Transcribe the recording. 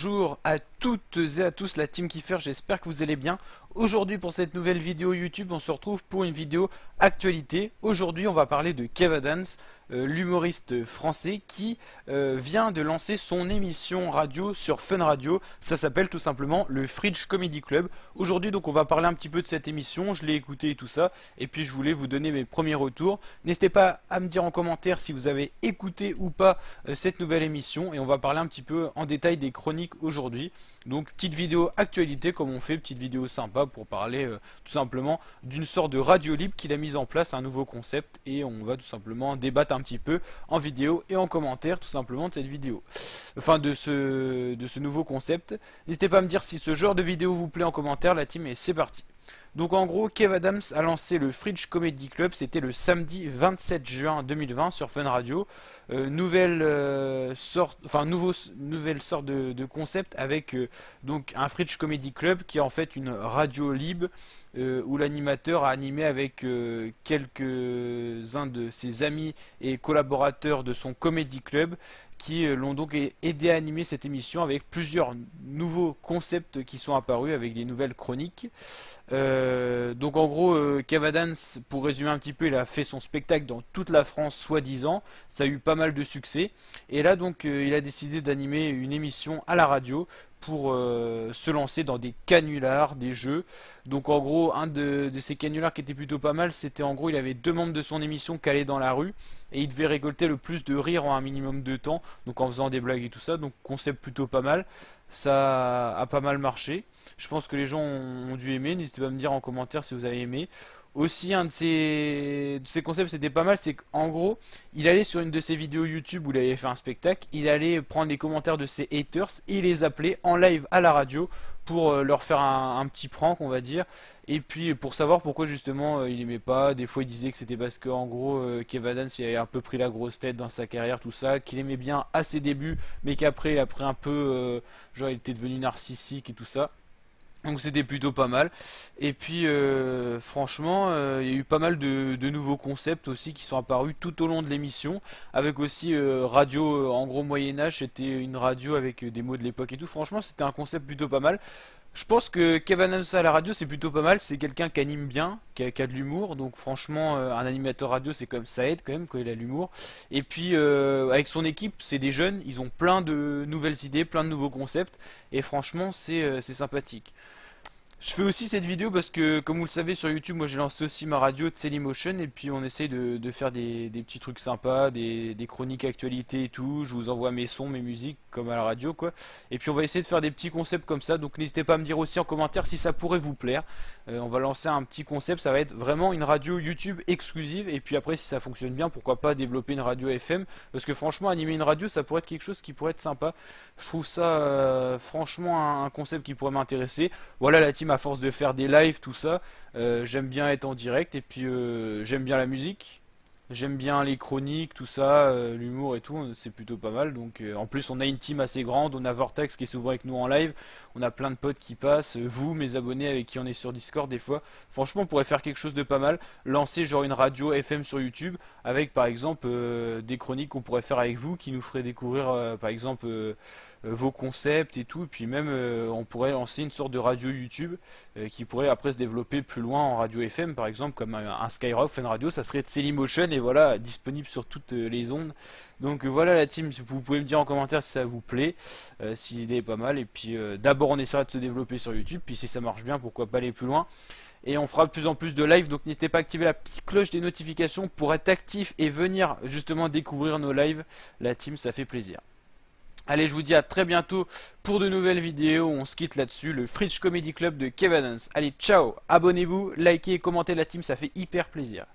Bonjour à toutes et à tous la team Kiffer, j'espère que vous allez bien. Aujourd'hui pour cette nouvelle vidéo YouTube, on se retrouve pour une vidéo actualité. Aujourd'hui on va parler de Kev Adams, l'humoriste français qui vient de lancer son émission radio sur Fun Radio. Ça s'appelle tout simplement le Fridge Comedy Club. Aujourd'hui donc on va parler un petit peu de cette émission, je l'ai écouté et tout ça. Et puis je voulais vous donner mes premiers retours. N'hésitez pas à me dire en commentaire si vous avez écouté ou pas cette nouvelle émission. Et on va parler un petit peu en détail des chroniques aujourd'hui. Donc petite vidéo actualité comme on fait, petite vidéo sympa pour parler tout simplement d'une sorte de radio libre qu'il a mise en place, un nouveau concept, et on va tout simplement débattre un petit peu en vidéo et en commentaire tout simplement de cette vidéo, enfin de ce nouveau concept. N'hésitez pas à me dire si ce genre de vidéo vous plaît en commentaire la team, et c'est parti. Donc en gros, Kev Adams a lancé le Fridge Comedy Club, c'était le samedi 27 juin 2020 sur Fun Radio. Nouvelle sorte de concept avec donc un Fridge Comedy Club qui est en fait une radio libre où l'animateur a animé avec quelques-uns de ses amis et collaborateurs de son Comedy Club qui l'ont donc aidé à animer cette émission avec plusieurs nouveaux concepts qui sont apparus avec des nouvelles chroniques. Donc en gros, Kev Adams, pour résumer un petit peu, il a fait son spectacle dans toute la France soi-disant, ça a eu pas mal de succès, et là donc il a décidé d'animer une émission à la radio pour se lancer dans des canulars, des jeux. Donc en gros, un de ces canulars qui était plutôt pas mal, c'était en gros, il avait deux membres de son émission qui allaient dans la rue, et il devait récolter le plus de rire en un minimum de temps, donc en faisant des blagues et tout ça, donc concept plutôt pas mal. Ça a pas mal marché. Je pense que les gens ont dû aimer. N'hésitez pas à me dire en commentaire si vous avez aimé. Aussi, un de ces concepts, c'était pas mal, c'est qu'en gros, il allait sur une de ses vidéos YouTube où il avait fait un spectacle, il allait prendre les commentaires de ses haters et il les appelait en live à la radio pour leur faire un petit prank, on va dire. Et puis pour savoir pourquoi justement il aimait pas, des fois il disait que c'était parce que en gros Kev Adams il avait un peu pris la grosse tête dans sa carrière, tout ça, qu'il aimait bien à ses débuts, mais qu'après il a pris un peu, genre il était devenu narcissique et tout ça. Donc c'était plutôt pas mal. Et puis franchement, il y a eu pas mal de nouveaux concepts aussi qui sont apparus tout au long de l'émission. Avec aussi radio en gros Moyen-Âge, c'était une radio avec des mots de l'époque et tout. Franchement c'était un concept plutôt pas mal. Je pense que Kev Adams à la radio c'est plutôt pas mal, c'est quelqu'un qui anime bien, qui a de l'humour, donc franchement un animateur radio c'est comme ça aide quand même quand il a l'humour. Et puis avec son équipe c'est des jeunes, ils ont plein de nouvelles idées, plein de nouveaux concepts, et franchement c'est sympathique. Je fais aussi cette vidéo parce que, comme vous le savez, sur YouTube, moi j'ai lancé aussi ma radio Dailymotion, et puis on essaye de faire des petits trucs sympas, des chroniques actualités et tout. Je vous envoie mes sons, mes musiques, comme à la radio, quoi. Et puis on va essayer de faire des petits concepts comme ça, donc n'hésitez pas à me dire aussi en commentaire si ça pourrait vous plaire. On va lancer un petit concept, ça va être vraiment une radio YouTube exclusive, et puis après, si ça fonctionne bien, pourquoi pas développer une radio FM, parce que franchement, animer une radio, ça pourrait être quelque chose qui pourrait être sympa. Je trouve ça franchement un concept qui pourrait m'intéresser. Voilà la team, à force de faire des lives, tout ça, j'aime bien être en direct, et puis j'aime bien la musique, j'aime bien les chroniques, tout ça, l'humour et tout, c'est plutôt pas mal. Donc en plus on a une team assez grande, on a Vortex qui est souvent avec nous en live, on a plein de potes qui passent, vous, mes abonnés avec qui on est sur Discord des fois. Franchement on pourrait faire quelque chose de pas mal, lancer genre une radio FM sur YouTube, avec par exemple des chroniques qu'on pourrait faire avec vous, qui nous feraient découvrir par exemple vos concepts et tout, et puis même on pourrait lancer une sorte de radio YouTube qui pourrait après se développer plus loin en radio FM par exemple, comme un Skyrock Fun Radio, ça serait Dailymotion, et voilà, disponible sur toutes les ondes. Donc voilà la team, vous pouvez me dire en commentaire si ça vous plaît, si l'idée est pas mal, et puis d'abord on essaiera de se développer sur YouTube, puis si ça marche bien, pourquoi pas aller plus loin. Et on fera de plus en plus de live, donc n'hésitez pas à activer la petite cloche des notifications pour être actif et venir justement découvrir nos lives. La team, ça fait plaisir. Allez, je vous dis à très bientôt pour de nouvelles vidéos. On se quitte là-dessus, le Fridge Comedy Club de Kev Adams. Allez, ciao, abonnez-vous, likez et commentez la team, ça fait hyper plaisir.